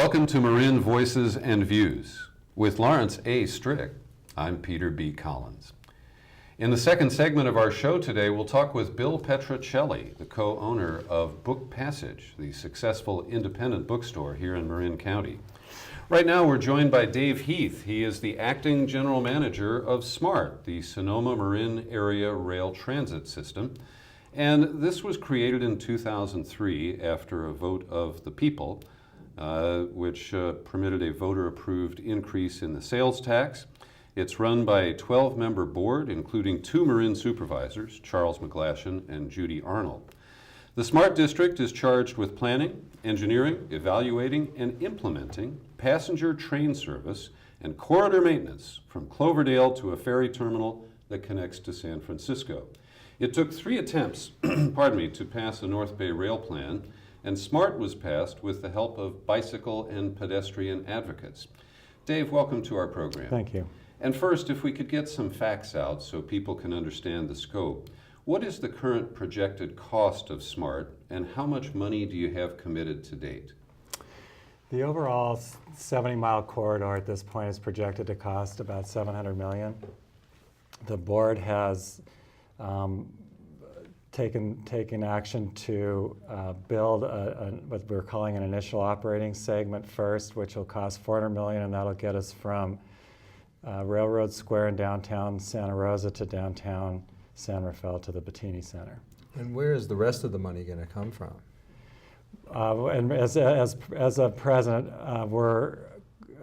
Welcome to Marin Voices and Views. With Lawrence A. Strick, I'm Peter B. Collins. In the second segment of our show today, we'll talk with Bill Petrocelli, the co-owner of Book Passage, the successful independent bookstore here in Marin County. Right now, we're joined by Dave Heath. He is the acting general manager of SMART, the Sonoma Marin Area Rail Transit System. And this was created in 2003 after a vote of the people, which permitted a voter-approved increase in the sales tax. It's run by a 12-member board, including 2 Marin supervisors, Charles McGlashan and Judy Arnold. The SMART District is charged with planning, engineering, evaluating, and implementing passenger train service and corridor maintenance from Cloverdale to a ferry terminal that connects to San Francisco. It took 3 attempts to pass the North Bay Rail Plan, and SMART was passed with the help of bicycle and pedestrian advocates. Dave, welcome to our program. Thank you. And first, if we could get some facts out so people can understand the scope. What is the current projected cost of SMART, and how much money do you have committed to date? The overall 70-mile corridor at this point is projected to cost about $700 million. The board has taken action to build what we're calling an initial operating segment first, which will cost $400 million, and that'll get us from Railroad Square in downtown Santa Rosa to downtown San Rafael to the Bettini Center. And where is the rest of the money going to come from? And as of present, we're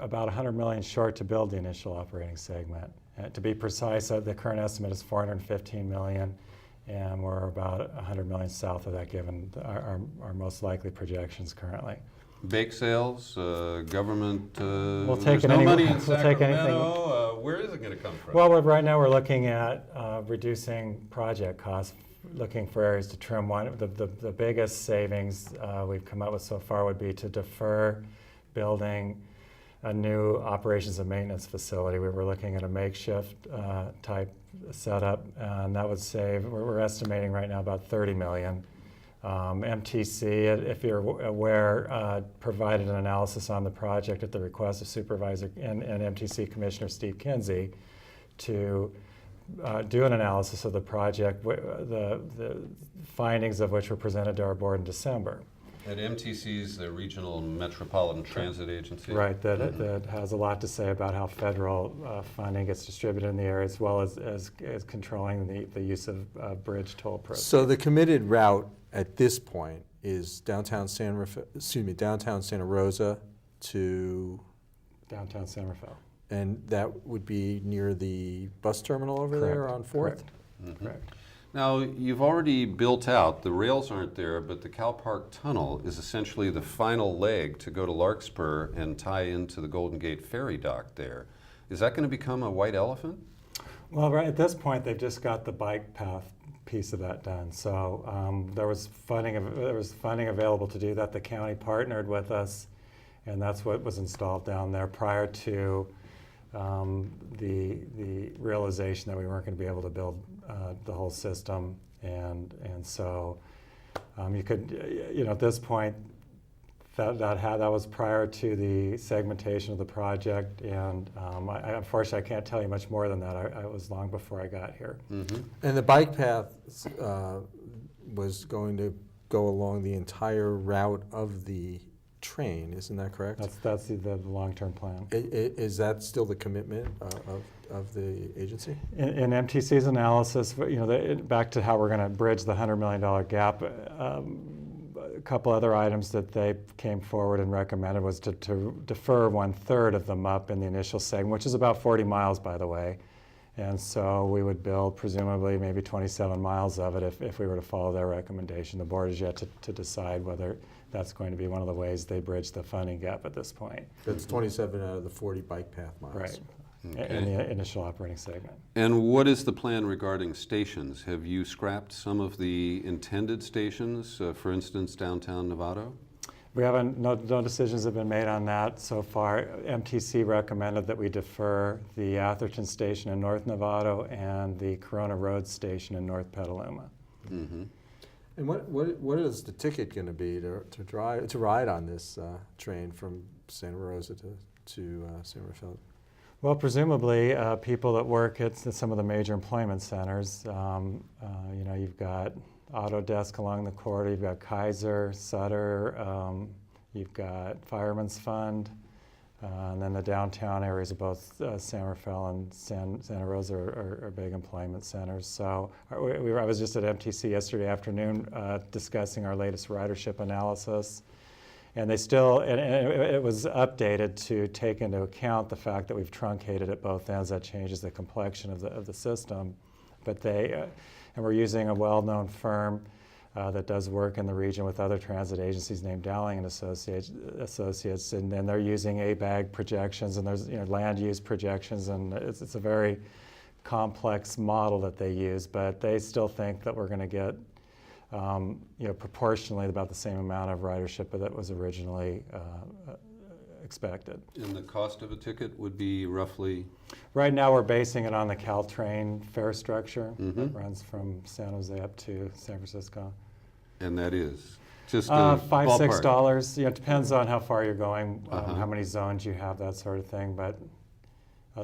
about $100 million short to build the initial operating segment. To be precise, the current estimate is $415 million, and we're about $100 million south of that given our most likely projections currently. Bake sales, government, we'll take there's no money in we'll take anything. Sacramento. Where is it going to come from? Well, right now we're looking at reducing project costs, looking for areas to trim. The biggest savings we've come up with so far would be to defer building a new operations and maintenance facility. We were looking at a makeshift type setup, and that would save, we're estimating right now about $30 million. MTC, if you're aware, provided an analysis on the project at the request of Supervisor and MTC Commissioner Steve Kinsey to do an analysis of the project, the findings of which were presented to our board in December. At MTC's, the Regional Metropolitan Transit Agency? Right, that has a lot to say about how federal funding gets distributed in the area, as well as controlling the use of bridge toll proceeds. So the committed route at this point is downtown Santa Rosa to downtown San Rafael. And that would be near the bus terminal over Correct. there on 4th? Correct. Mm-hmm. Correct. Now, you've already built out, the rails aren't there, but the Cal Park Tunnel is essentially the final leg to go to Larkspur and tie into the Golden Gate Ferry dock there. Is that going to become a white elephant? Well, right at this point, they've just got the bike path piece of that done. So there was funding available to do that. The county partnered with us, and that's what was installed down there prior to the realization that we weren't going to be able to build the whole system, and so you could, at this point, that was prior to the segmentation of the project, and unfortunately I can't tell you much more than that. It was long before I got here. Mm-hmm. And the bike path was going to go along the entire route of the train, isn't that correct? That's the long-term plan. Is that still the commitment of the agency? In MTC's analysis, back to how we're going to bridge the $100 million gap, a couple other items that they came forward and recommended was to defer 1/3 of them up in the initial segment, which is about 40 miles, by the way. And so we would build presumably maybe 27 miles of it if we were to follow their recommendation. The board is yet to decide whether that's going to be one of the ways they bridge the funding gap at this point. That's 27 out of the 40 bike path miles. Right, Okay. in the initial operating segment. And what is the plan regarding stations? Have you scrapped some of the intended stations, for instance, downtown Novato? We haven't, no decisions have been made on that so far. MTC recommended that we defer the Atherton station in North Novato and the Corona Road station in North Petaluma. Mm-hmm. And what is the ticket going to be to ride on this train from Santa Rosa to San Rafael? Well, presumably, people that work at some of the major employment centers, you've got Autodesk along the Corte, you've got Kaiser, Sutter, you've got Fireman's Fund, and then the downtown areas of both San Rafael and Santa Rosa are big employment centers. So I was just at MTC yesterday afternoon discussing our latest ridership analysis. And they still, and it was updated to take into account the fact that we've truncated at both ends. That changes the complexion of the system. But and we're using a well-known firm that does work in the region with other transit agencies named Dowling and Associates, and they're using ABAG projections, and there's land use projections, and it's a very complex model that they use. But they still think that we're going to get proportionally about the same amount of ridership that was originally expected. And the cost of a ticket would be roughly? Right now we're basing it on the Caltrain fare structure that runs from San Jose up to San Francisco. And that is? Just $5, ballpark. $6. It depends on how far you're going, how many zones you have, that sort of thing, but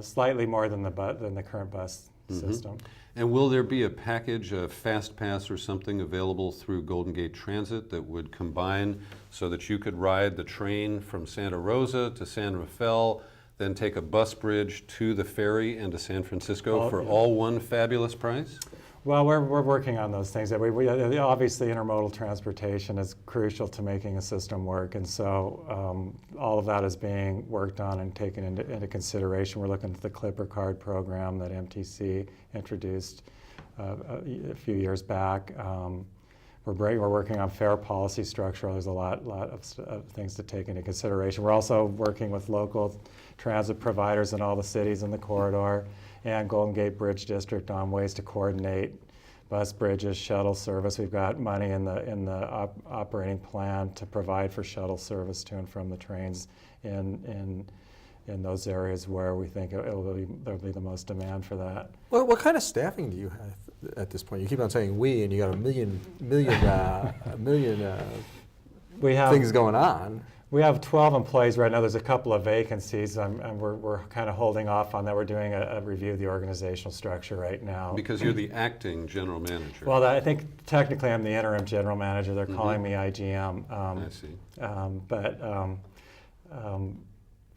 slightly more than the current bus system. And will there be a package, a fast pass or something available through Golden Gate Transit that would combine so that you could ride the train from Santa Rosa to San Rafael, then take a bus bridge to the ferry and to San Francisco for all one fabulous price? Well, we're working on those things. Obviously, intermodal transportation is crucial to making a system work, and so all of that is being worked on and taken into consideration. We're looking at the Clipper Card program that MTC introduced a few years back. We're working on fare policy structure. There's a lot of things to take into consideration. We're also working with local transit providers in all the cities in the corridor and Golden Gate Bridge District on ways to coordinate bus bridges, shuttle service. We've got money in the operating plan to provide for shuttle service to and from the trains in those areas where we think there'll be the most demand for that. Well, what kind of staffing do you have at this point? You keep on saying we, and you got a million we have things going on. We have 12 employees right now. There's a couple of vacancies, and we're kind of holding off on that. We're doing a review of the organizational structure right now. Because you're the acting general manager. Well, I think technically I'm the interim general manager. They're calling me IGM. I see.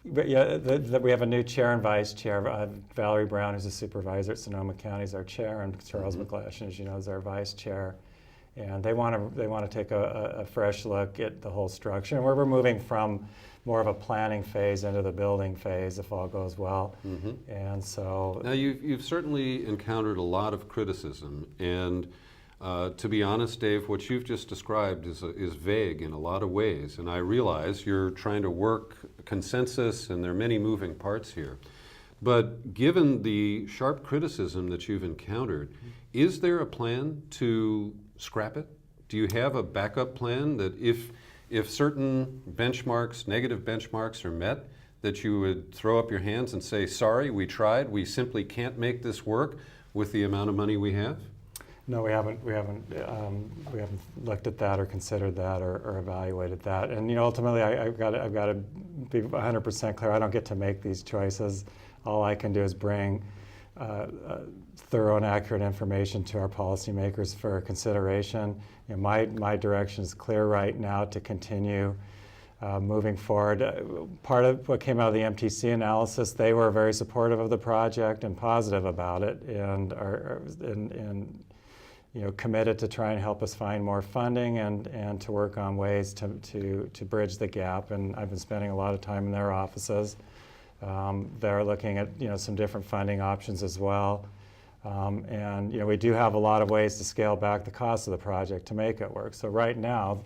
But yeah, we have a new chair and vice chair. Valerie Brown, who's a supervisor at Sonoma County, is our chair, and Charles McGlashan, as you know, is our vice chair. And they want to take a fresh look at the whole structure. And we're moving from more of a planning phase into the building phase, if all goes well. And so now you've certainly encountered a lot of criticism, and to be honest, Dave, what you've just described is vague in a lot of ways. And I realize you're trying to work consensus, and there are many moving parts here. But given the sharp criticism that you've encountered, is there a plan to scrap it? Do you have a backup plan that if certain benchmarks, negative benchmarks are met, that you would throw up your hands and say, sorry, we tried, we simply can't make this work with the amount of money we have? No, we haven't looked at that or considered that or evaluated that. And ultimately, I've got to be 100% clear. I don't get to make these choices. All I can do is bring thorough and accurate information to our policymakers for consideration. My direction is clear right now to continue moving forward. Part of what came out of the MTC analysis, they were very supportive of the project and positive about it, and are committed to try and help us find more funding and to work on ways to bridge the gap. And I've been spending a lot of time in their offices. They're looking at some different funding options as well. And we do have a lot of ways to scale back the cost of the project to make it work. So right now,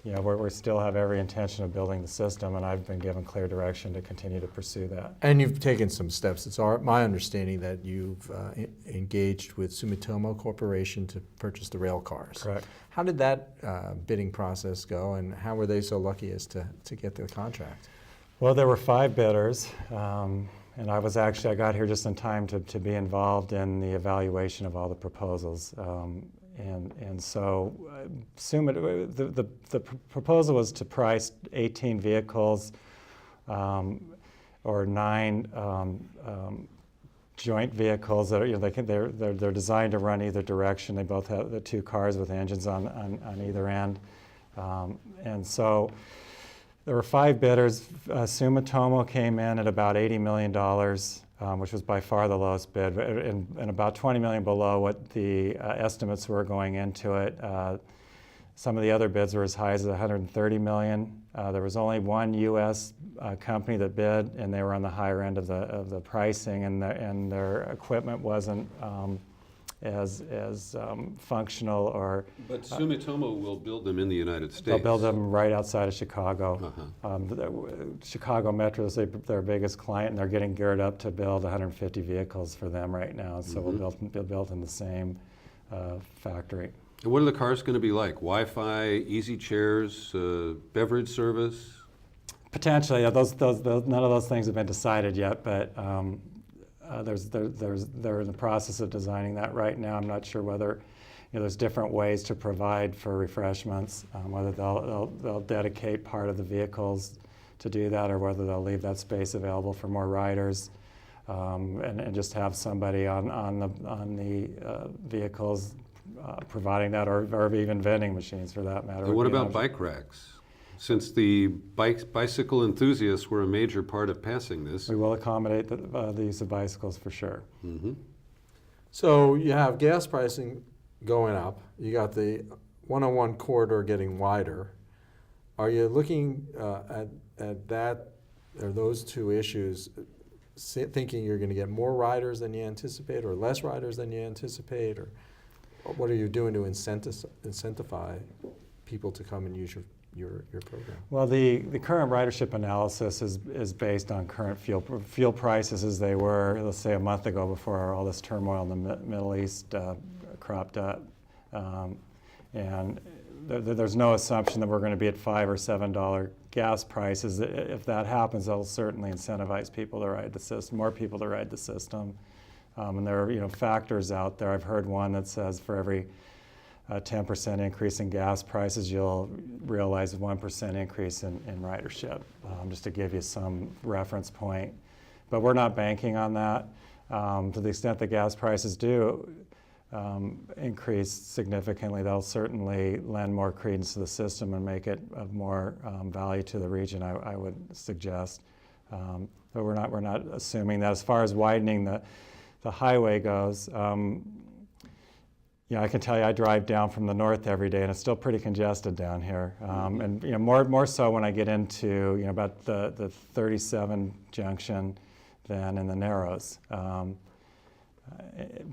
we still have every intention of building the system, and I've been given clear direction to continue to pursue that. And you've taken some steps. It's my understanding that you've engaged with Sumitomo Corporation to purchase the rail cars. Correct. How did that bidding process go, and how were they so lucky as to get the contract? Well, there were 5 bidders, and I got here just in time to be involved in the evaluation of all the proposals. And so assume the proposal was to price 18 vehicles or 9 joint vehicles that are, they're designed to run either direction. They both have the 2 cars with engines on either end. And so there were 5 bidders. Sumitomo came in at about $80 million, which was by far the lowest bid, and about $20 million below what the estimates were going into it. Some of the other bids were as high as $130 million. There was only one U.S. Company that bid, and they were on the higher end of the pricing, and their equipment wasn't as functional or. But Sumitomo will build them in the United States. They'll build them right outside of Chicago. Uh-huh. Chicago Metro is their biggest client, and they're getting geared up to build 150 vehicles for them right now. So we'll build in the same factory. And what are the cars going to be like? Wi-Fi, easy chairs, beverage service? Potentially, none of those things have been decided yet, but they're in the process of designing that right now. I'm not sure whether there's different ways to provide for refreshments, whether they'll dedicate part of the vehicles to do that, or whether they'll leave that space available for more riders, and just have somebody on the vehicles providing that, or even vending machines for that matter. And what about bike racks? Since the bicycle enthusiasts were a major part of passing this. We will accommodate the use of bicycles for sure. Mm-hmm. So you have gas pricing going up. You got the 101 corridor getting wider. Are you looking at that, or those 2 issues, thinking you're going to get more riders than you anticipate, or less riders than you anticipate, or what are you doing to incentivize people to come and use your program? Well, the current ridership analysis is based on current fuel prices as they were, let's say, a month ago before all this turmoil in the Middle East cropped up. And there's no assumption that we're going to be at $5 or $7 gas prices. If that happens, that'll certainly incentivize people to ride the system, more people to ride the system. And there are factors out there. I've heard one that says for every 10% increase in gas prices, you'll realize a 1% increase in ridership, just to give you some reference point. But we're not banking on that. To the extent that gas prices do increase significantly, that'll certainly lend more credence to the system and make it of more value to the region, I would suggest. But we're not assuming that. As far as widening the highway goes, I can tell you I drive down from the north every day, and it's still pretty congested down here. And more so when I get into about the 37 junction than in the Narrows.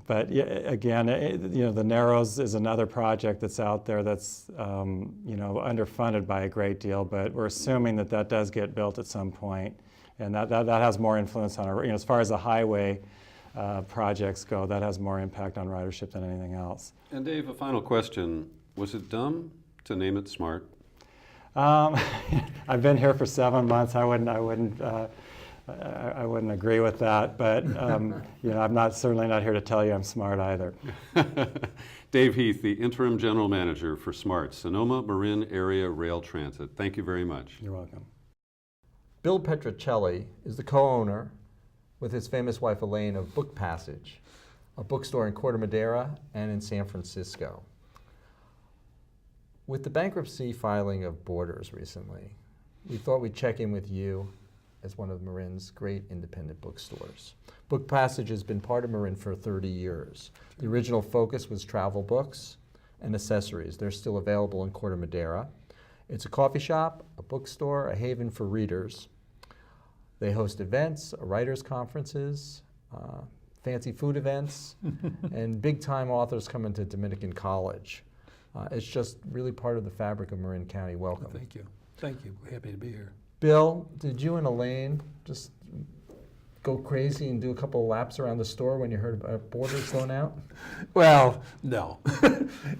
But again, the Narrows is another project that's out there that's underfunded by a great deal. But we're assuming that does get built at some point, and that has more influence on our. As far as the highway projects go, that has more impact on ridership than anything else. And Dave, a final question. Was it dumb to name it SMART? I've been here for 7 months. I wouldn't agree with that, but I'm certainly not here to tell you I'm smart either. Dave Heath, the Interim General Manager for SMART, Sonoma Marin Area Rail Transit. Thank you very much. You're welcome. Bill Petrocelli is the co-owner with his famous wife Elaine of Book Passage, a bookstore in Corte, Madera and in San Francisco. With the bankruptcy filing of Borders recently, we thought we'd check in with you as one of Marin's great independent bookstores. Book Passage has been part of Marin for 30 years. The original focus was travel books and accessories. They're still available in Corte Madera. It's a coffee shop, a bookstore, a haven for readers. They host events, writers' conferences, fancy food events, and big-time authors come into Dominican College. It's just really part of the fabric of Marin County. Welcome. Thank you. Thank you. We're happy to be here. Bill, did you and Elaine just go crazy and do a couple of laps around the store when you heard about Borders going out? Well, no.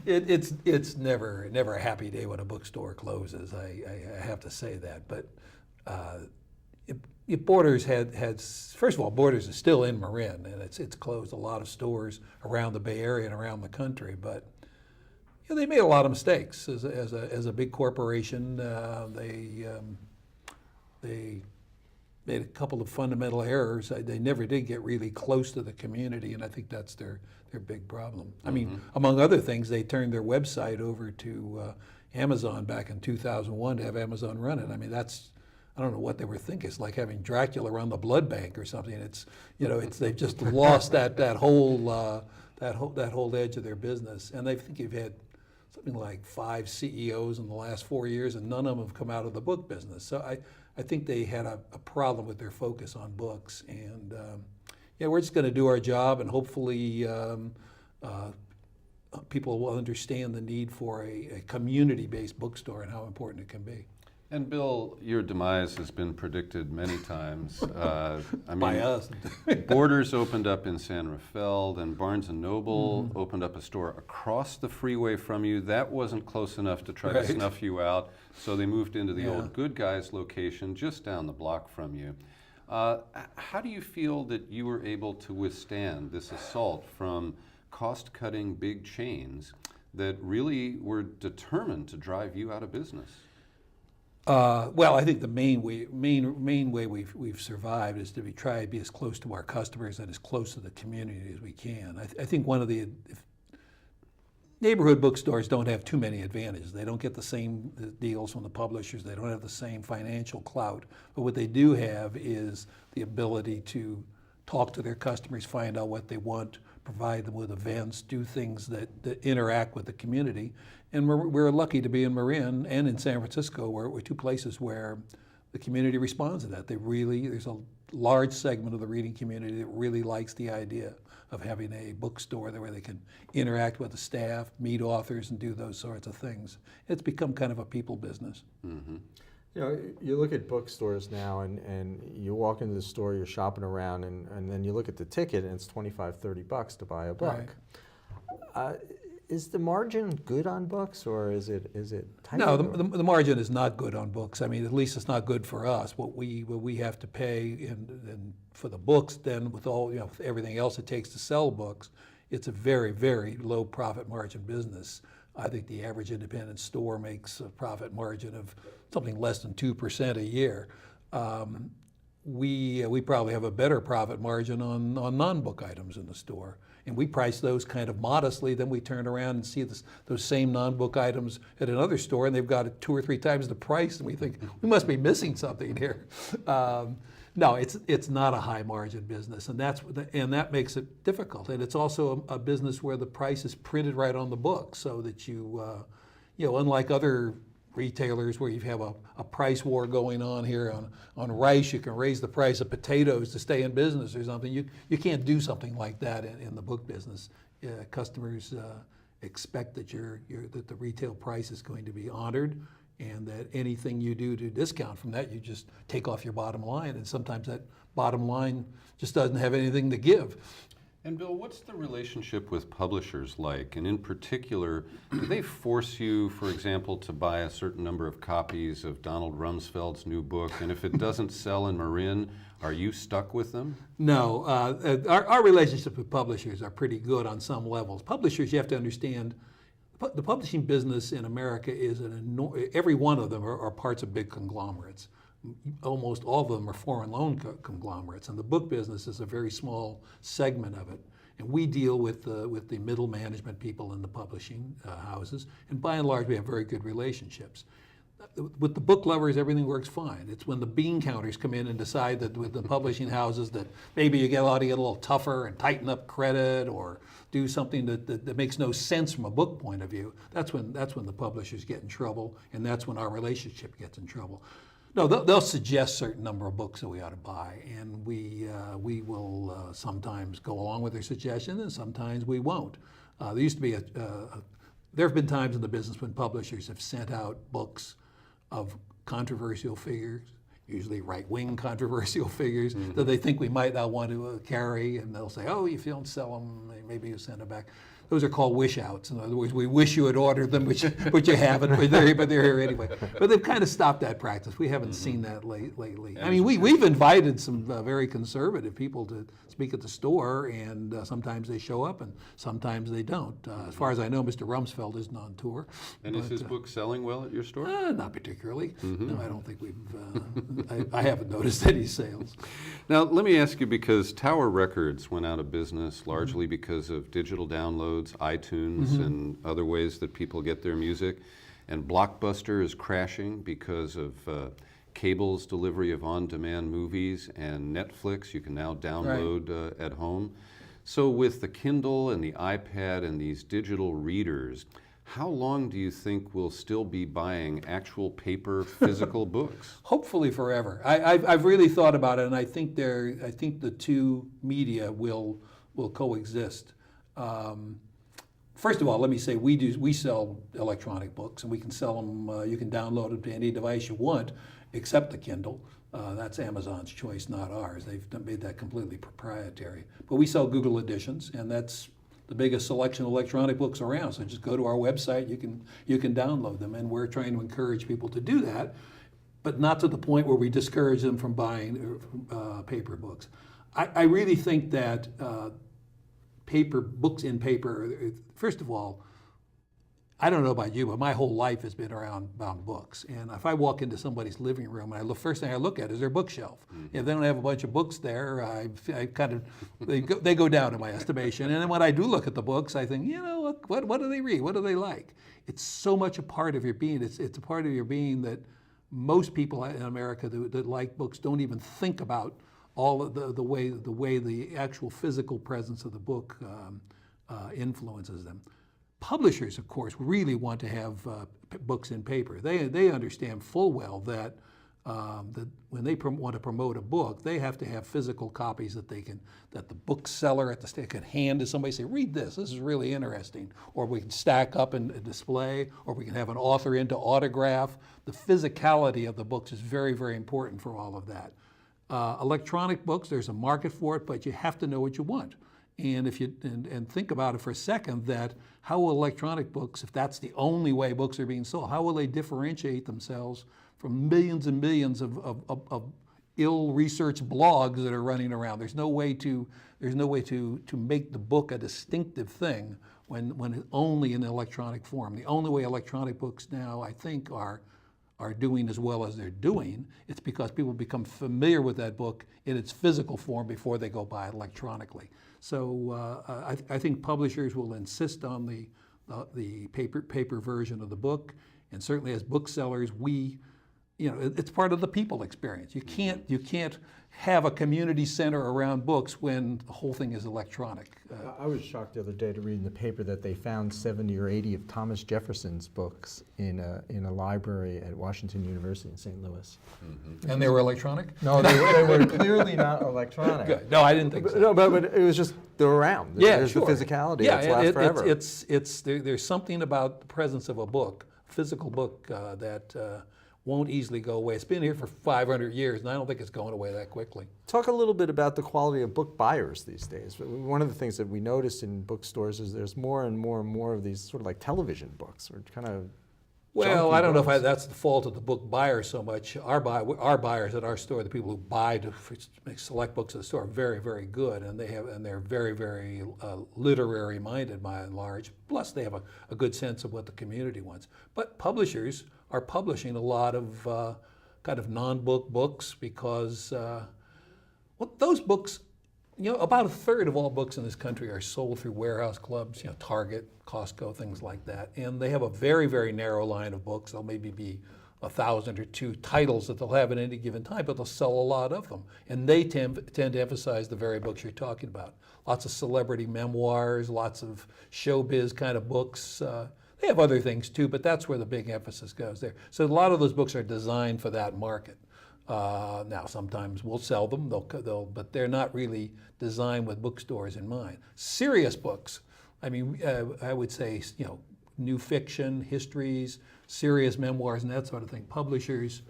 It's never a happy day when a bookstore closes. I have to say that. But Borders had first of all, Borders is still in Marin, and it's closed a lot of stores around the Bay Area and around the country. But they made a lot of mistakes as a big corporation. They made a couple of fundamental errors. They never did get really close to the community, and I think that's their big problem. I mean, among other things, they turned their website over to Amazon back in 2001 to have Amazon run it. I mean, I don't know what they were thinking. It's like having Dracula run the blood bank or something. They've just lost that whole edge of their business, and I think you've had something like 5 CEOs in the last 4 years, and none of them have come out of the book business. So I think they had a problem with their focus on books, and we're just going to do our job, and hopefully people will understand the need for a community-based bookstore and how important it can be. And Bill, your demise has been predicted many times. By us. Borders opened up in San Rafael, then Barnes & Noble opened up a store across the freeway from you. That wasn't close enough to try to snuff you out, so they moved into the old Good Guys location just down the block from you. How do you feel that you were able to withstand this assault from cost-cutting big chains that really were determined to drive you out of business? Well, I think the main way we've survived is to try to be as close to our customers and as close to the community as we can. I think one of the neighborhood bookstores don't have too many advantages. They don't get the same deals from the publishers. They don't have the same financial clout. But what they do have is the ability to talk to their customers, find out what they want, provide them with events, do things that interact with the community. And we're lucky to be in Marin and in San Francisco, where we're 2 places where the community responds to that. There's a large segment of the reading community that really likes the idea of having a bookstore there where they can interact with the staff, meet authors, and do those sorts of things. It's become kind of a people business. Mm-hmm. You look at bookstores now, and you walk into the store, you're shopping around, and then you look at the ticket, and it's $25-$30 to buy a book. Right. Is the margin good on books, or is it tight? No, the margin is not good on books. I mean, at least it's not good for us. What we have to pay and for the books, then with all everything else it takes to sell books, it's a very, very low profit margin business. I think the average independent store makes a profit margin of something less than 2% a year. We probably have a better profit margin on non-book items in the store. And we price those kind of modestly, then we turn around and see those same non-book items at another store, and they've got it 2 or 3 times the price, and we think, we must be missing something here. No, it's not a high margin business, and that makes it difficult. And it's also a business where the price is printed right on the book, so that unlike other retailers where you have a price war going on here on rice, you can raise the price of potatoes to stay in business or something. You can't do something like that in the book business. Customers expect that that the retail price is going to be honored, and that anything you do to discount from that, you just take off your bottom line, and sometimes that bottom line just doesn't have anything to give. And Bill, what's the relationship with publishers like? And in particular, do they force you, for example, to buy a certain number of copies of Donald Rumsfeld's new book? And if it doesn't sell in Marin, are you stuck with them? No, our relationship with publishers are pretty good on some levels. Publishers, you have to understand, the publishing business in America is every one of them are parts of big conglomerates. Almost all of them are foreign loan conglomerates, and the book business is a very small segment of it. And we deal with the middle management people in the publishing houses, and by and large we have very good relationships. With the book lovers, everything works fine. It's when the bean counters come in and decide that with the publishing houses that maybe you ought to get a little tougher and tighten up credit or do something that makes no sense from a book point of view. That's when the publishers get in trouble, and that's when our relationship gets in trouble. No, they'll suggest a certain number of books that we ought to buy, and we will sometimes go along with their suggestion, and sometimes we won't. There used to be there have been times in the business when publishers have sent out books of controversial figures, usually right-wing controversial figures, that they think we might not want to carry, and they'll say, oh, if you don't sell them, maybe you send them back. those are called wish outs. In other words, we wish you had ordered them, but you haven't, but they're here anyway. But they've kind of stopped that practice. We haven't seen that lately. I mean, we've invited some very conservative people to speak at the store, and sometimes they show up and sometimes they don't. As far as I know, Mr. Rumsfeld isn't on tour. And is his book selling well at your store? Not particularly. No, I don't think we've, I haven't noticed any sales. Now, let me ask you, because Tower Records went out of business largely because of digital downloads, iTunes, and other ways that people get their music, and Blockbuster is crashing because of cable's delivery of on-demand movies, and Netflix you can now download at home. So with the Kindle and the iPad and these digital readers, how long do you think we'll still be buying actual paper physical books? Hopefully forever. I've really thought about it, and I think the two media will coexist. First of all, let me say we sell electronic books, and we can sell them. You can download them to any device you want, except the Kindle. That's Amazon's choice, not ours. They've made that completely proprietary. But we sell Google editions, and that's the biggest selection of electronic books around. So just go to our website. You can download them, and we're trying to encourage people to do that, but not to the point where we discourage them from buying paper books. I really think that books in paper. First of all, I don't know about you, but my whole life has been around books. And if I walk into somebody's living room, and first thing I look at is their bookshelf. If they don't have a bunch of books there, they go down in my estimation. And then when I do look at the books, I think, what do they read? What do they like? It's so much a part of your being. It's a part of your being that most people in America that like books don't even think about all of the way the actual physical presence of the book influences them. Publishers, of course, really want to have books in paper. They understand full well that when they want to promote a book, they have to have physical copies that the bookseller at the stand can hand to somebody. Say, read this. This is really interesting. Or we can stack up and display. Or we can have an author in to autograph. The physicality of the books is very, very important for all of that. Electronic books, there's a market for it, but you have to know what you want. And if you and think about it for a second, that how will electronic books, if that's the only way books are being sold, how will they differentiate themselves from millions and millions of ill-researched blogs that are running around? There's no way to make the book a distinctive thing when it's only in electronic form. The only way electronic books now, I think, are doing as well as they're doing, it's because people become familiar with that book in its physical form before they go buy it electronically. So I think publishers will insist on the paper version of the book, and certainly as booksellers, it's part of the people experience. You can't have a community center around books when the whole thing is electronic. I was shocked the other day to read in the paper that they found 70 or 80 of Thomas Jefferson's books in a library at Washington University in St. Louis. Mm-hmm. And they were electronic? No, they were clearly not electronic. Good. No, I didn't think so. No, but it was just, they're around. Yeah, There's sure. the physicality. Yeah, It's lasts forever. There's something about the presence of a book, physical book, that won't easily go away. It's been here for 500 years, and I don't think it's going away that quickly. Talk a little bit about the quality of book buyers these days. One of the things that we notice in bookstores is there's more and more and more of these sort of like television books, or kind of. Well, I don't know if that's the fault of the book buyer so much. Our buyers at our store, the people who buy to select books at the store, are very, very good, and they're very, very literary minded by and large. Plus, they have a good sense of what the community wants. But publishers are publishing a lot of kind of non-book books because those books, about a third of all books in this country are sold through warehouse clubs, Target, Costco, things like that. And they have a very, very narrow line of books. There'll maybe be 1,000 or 2 titles that they'll have at any given time, but they'll sell a lot of them. And they tend to emphasize the very books you're talking about. Lots of celebrity memoirs, lots of showbiz kind of books. They have other things too, but that's where the big emphasis goes there. So a lot of those books are designed for that market. Now, sometimes we'll sell them, but they're not really designed with bookstores in mind. Serious books, I would say, new fiction, histories, serious memoirs, and that sort of thing. Publishers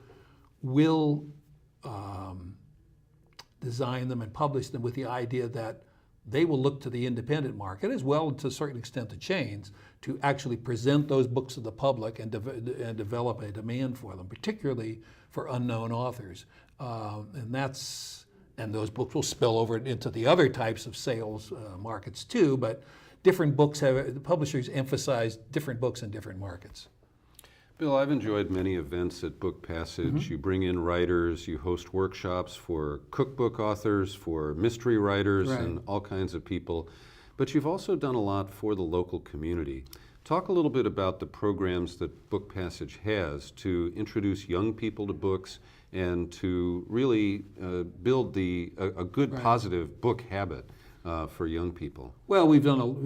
will design them and publish them with the idea that they will look to the independent market, as well to a certain extent the chains, to actually present those books to the public and develop a demand for them, particularly for unknown authors. And those books will spill over into the other types of sales markets too, but different books the publishers emphasize different books in different markets. Bill, I've enjoyed many events at Book Passage. You bring in writers, you host workshops for cookbook authors, for mystery writers, Right. and all kinds of people. But you've also done a lot for the local community. Talk a little bit about the programs that Book Passage has to introduce young people to books and to really build a good, Right. positive book habit for young people. Well, we've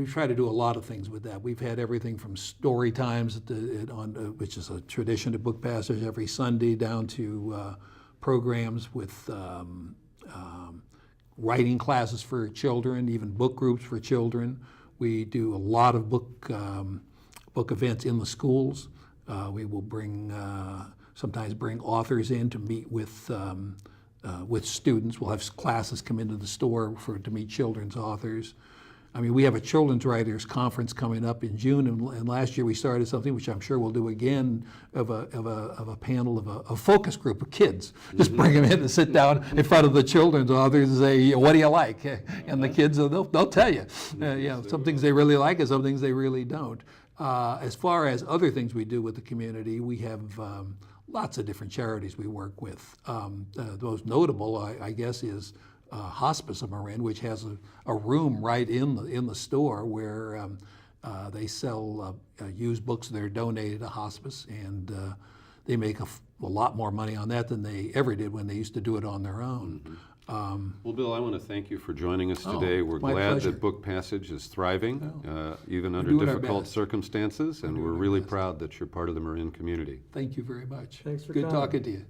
tried to do a lot of things with that. We've had everything from story times which is a tradition at Book Passage every Sunday, down to programs with writing classes for children, even book groups for children. We do a lot of book events in the schools. We will sometimes bring authors in to meet with students. We'll have classes come into the store to meet children's authors. I mean, we have a children's writers conference coming up in June, and last year we started something which I'm sure we'll do again, of a panel of a focus group of kids. Just bring them in and sit down in front of the children's authors and say, "What do you like?" And the kids they'll tell you. Some things they really like and some things they really don't. As far as other things we do with the community, we have lots of different charities we work with. The most notable, I guess, is Hospice of Marin, which has a room right in the store where they sell used books that are donated to hospice, and they make a lot more money on that than they ever did when they used to do it on their own. Well, Bill, I want to thank you for joining us Oh, today. We're my glad pleasure. that Book Passage is thriving, even under doing our difficult best. circumstances, and We're we're doing our really best. proud that you're part of the Marin community. Thank you very much. Thanks for Good coming. talking to you.